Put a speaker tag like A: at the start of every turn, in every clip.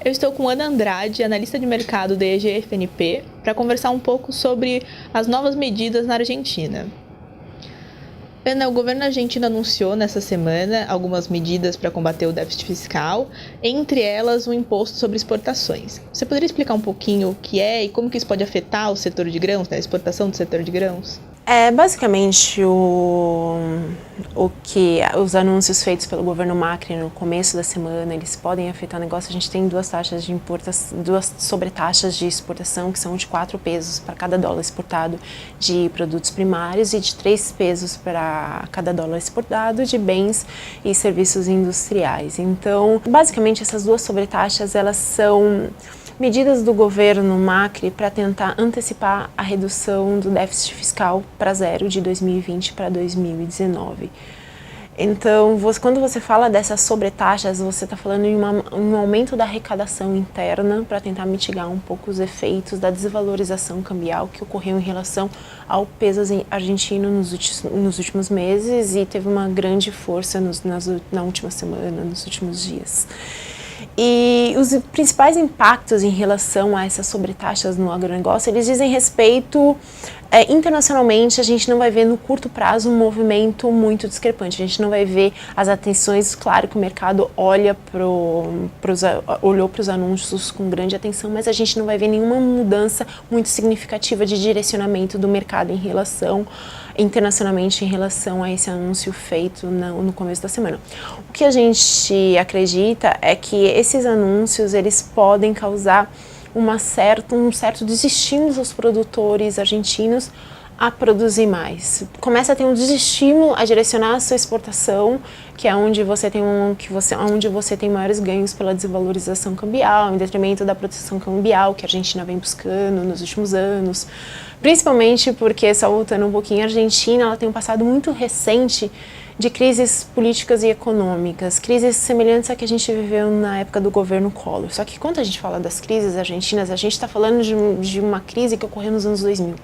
A: Eu estou com Ana Andrade, analista de mercado da EGFNP, para conversar um pouco sobre as novas medidas na Argentina. Ana, o governo argentino anunciou nessa semana algumas medidas para combater o déficit fiscal, entre elas o imposto sobre exportações. Você poderia explicar um pouquinho o que é e como que isso pode afetar o setor de grãos, a exportação do setor de grãos?
B: Basicamente o que os anúncios feitos pelo governo Macri no começo da semana, eles podem afetar o negócio. A gente tem duas sobretaxas de exportação que são de 4 pesos para cada dólar exportado de produtos primários e de 3 pesos para cada dólar exportado de bens e serviços industriais. Então, basicamente essas duas sobretaxas, elas são medidas do governo Macri para tentar antecipar a redução do déficit fiscal para zero de 2020 para 2019. Então, quando você fala dessas sobretaxas, você está falando em um aumento da arrecadação interna para tentar mitigar um pouco os efeitos da desvalorização cambial que ocorreu em relação ao peso argentino nos últimos meses e teve uma grande força na última semana, nos últimos dias. E os principais impactos em relação a essas sobretaxas no agronegócio, eles dizem respeito, internacionalmente a gente não vai ver no curto prazo um movimento muito discrepante, a gente não vai ver as atenções, claro que o mercado olhou para os anúncios com grande atenção, mas a gente não vai ver nenhuma mudança muito significativa de direcionamento do mercado internacionalmente em relação a esse anúncio feito no começo da semana. O que a gente acredita é que esses anúncios eles podem causar um certo desestímulo aos produtores argentinos a produzir mais. Começa a ter um desestímulo a direcionar a sua exportação, que é onde você tem maiores ganhos pela desvalorização cambial, em detrimento da proteção cambial que a Argentina vem buscando nos últimos anos. Principalmente porque, só voltando um pouquinho, a Argentina ela tem um passado muito recente de crises políticas e econômicas, crises semelhantes à que a gente viveu na época do governo Collor. Só que quando a gente fala das crises argentinas, a gente está falando de uma crise que ocorreu nos anos 2000.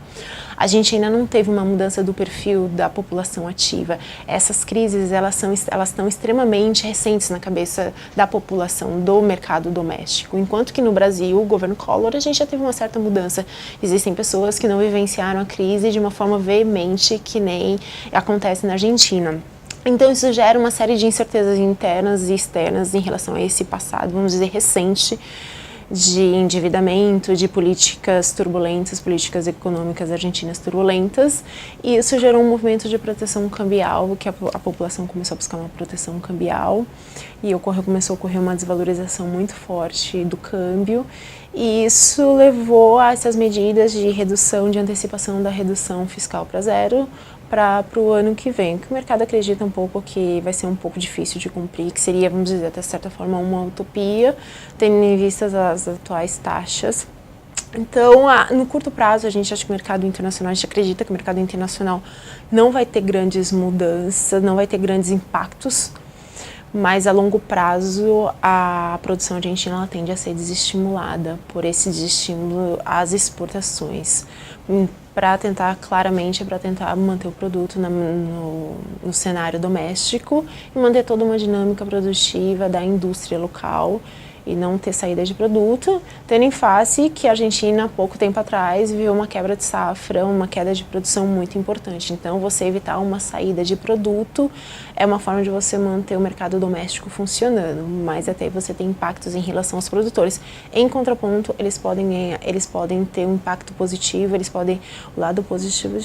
B: A gente ainda não teve uma mudança do perfil da população ativa. Essas crises elas estão extremamente recentes na cabeça da população do mercado doméstico. Enquanto que no Brasil, o governo Collor, a gente já teve uma certa mudança. Existem pessoas que não vivenciaram a crise de uma forma veemente que nem acontece na Argentina. Então isso gera uma série de incertezas internas e externas em relação a esse passado, vamos dizer, recente, de endividamento, de políticas turbulentas, políticas econômicas argentinas turbulentas, e isso gerou um movimento de proteção cambial, que a população começou a buscar uma proteção cambial, e começou a ocorrer uma desvalorização muito forte do câmbio, e isso levou a essas medidas de redução, de antecipação da redução fiscal para zero, para o ano que vem, que o mercado acredita um pouco que vai ser um pouco difícil de cumprir, que seria, vamos dizer, de certa forma, uma utopia, tendo em vista as atuais taxas. Então, no curto prazo, a gente acha que o mercado internacional, a gente acredita que o mercado internacional não vai ter grandes mudanças, não vai ter grandes impactos, mas a longo prazo a produção argentina ela tende a ser desestimulada por esse desestímulo às exportações, para tentar manter o produto no cenário doméstico e manter toda uma dinâmica produtiva da indústria local e não ter saída de produto, tendo em face que a Argentina, há pouco tempo atrás, viu uma quebra de safra, uma queda de produção muito importante. Então, você evitar uma saída de produto é uma forma de você manter o mercado doméstico funcionando, mas até você tem impactos em relação aos produtores. Em contraponto, eles podem ter um impacto positivo, o lado positivo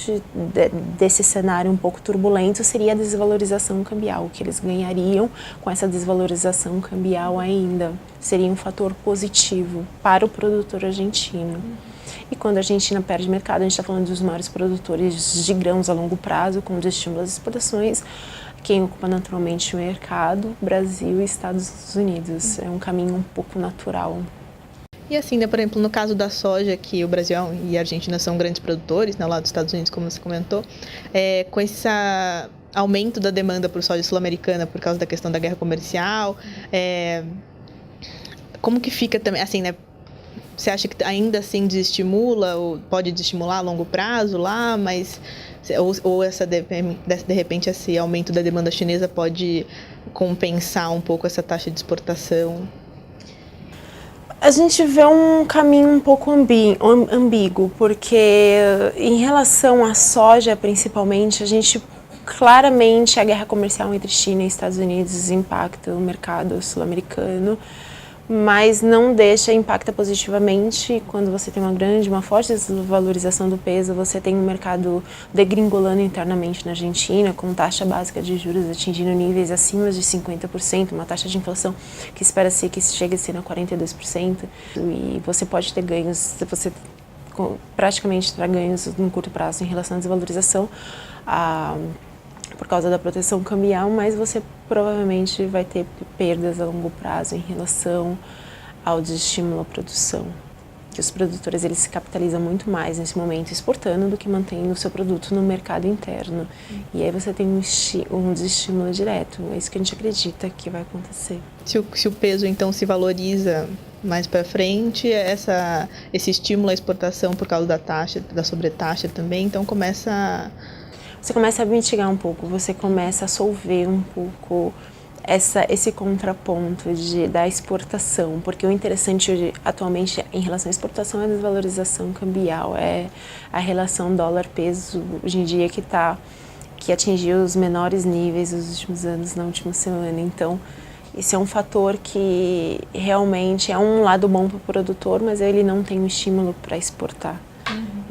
B: desse cenário um pouco turbulento seria a desvalorização cambial, o que eles ganhariam com essa desvalorização cambial ainda. Seria um fator positivo para o produtor argentino. E quando a Argentina perde mercado, a gente está falando dos maiores produtores de grãos a longo prazo, com estímulo às exportações, quem ocupa naturalmente o mercado, Brasil e Estados Unidos. É um caminho um pouco natural.
A: E assim, né, por exemplo, no caso da soja, que o Brasil e a Argentina são grandes produtores, né, lá dos Estados Unidos, como você comentou, com esse aumento da demanda por soja sul-americana por causa da questão da guerra comercial, como que fica também, assim, né? Você acha que ainda assim desestimula, ou pode desestimular a longo prazo lá, mas ou de repente esse aumento da demanda chinesa pode compensar um pouco essa taxa de exportação?
B: A gente vê um caminho um pouco ambíguo, porque em relação à soja, principalmente, a gente claramente a guerra comercial entre China e Estados Unidos impacta o mercado sul-americano, mas não impacta positivamente quando você tem uma forte desvalorização do peso, você tem um mercado degringolando internamente na Argentina, com taxa básica de juros atingindo níveis acima de 50%, uma taxa de inflação que espera-se que chegue a ser a 42%, e você pode ter ganhos, você praticamente terá ganhos no curto prazo em relação à desvalorização, por causa da proteção cambial, mas você provavelmente vai ter perdas a longo prazo em relação ao desestímulo à produção. Que os produtores eles se capitalizam muito mais nesse momento exportando do que mantendo o seu produto no mercado interno. E aí você tem um desestímulo direto. É isso que a gente acredita que vai acontecer.
A: Se o peso então se valoriza mais para frente, esse estímulo à exportação por causa da taxa, da sobretaxa também, então
B: você começa a mitigar um pouco, você começa a solver um pouco esse contraponto da exportação, porque o interessante hoje, atualmente em relação à exportação é a desvalorização cambial, é a relação dólar-peso hoje em dia que atingiu os menores níveis nos últimos anos, na última semana. Então, esse é um fator que realmente é um lado bom para o produtor, mas ele não tem um estímulo para exportar.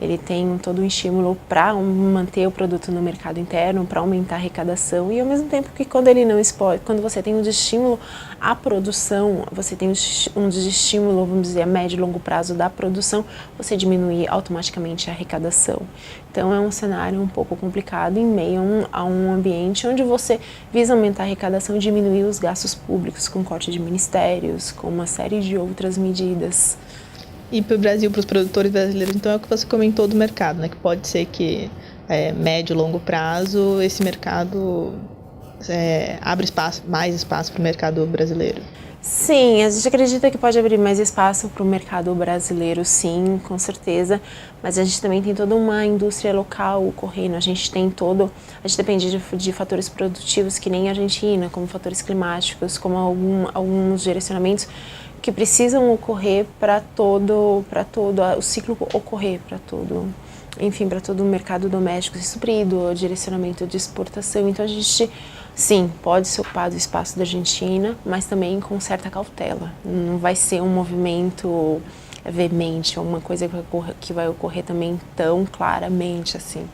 B: Ele tem todo um estímulo para manter o produto no mercado interno, para aumentar a arrecadação, e ao mesmo tempo que quando ele não exporta, quando você tem um desestímulo à produção, você tem um desestímulo, vamos dizer, a médio e longo prazo da produção, você diminui automaticamente a arrecadação. Então é um cenário um pouco complicado em meio a um ambiente onde você visa aumentar a arrecadação e diminuir os gastos públicos com corte de ministérios, com uma série de outras medidas.
A: E para o Brasil, para os produtores brasileiros, então é o que você comentou do mercado, né? Que pode ser que médio e longo prazo esse mercado abre mais espaço para o mercado brasileiro.
B: Sim, a gente acredita que pode abrir mais espaço para o mercado brasileiro, sim, com certeza, mas a gente também tem toda uma indústria local ocorrendo, a gente depende de fatores produtivos que nem a Argentina, como fatores climáticos, como alguns direcionamentos que precisam ocorrer para todo o ciclo ocorrer, para todo o mercado doméstico ser suprido, o direcionamento de exportação. Então a gente, sim, pode se ocupar do espaço da Argentina, mas também com certa cautela. Não vai ser um movimento veemente, uma coisa que vai ocorrer também tão claramente assim.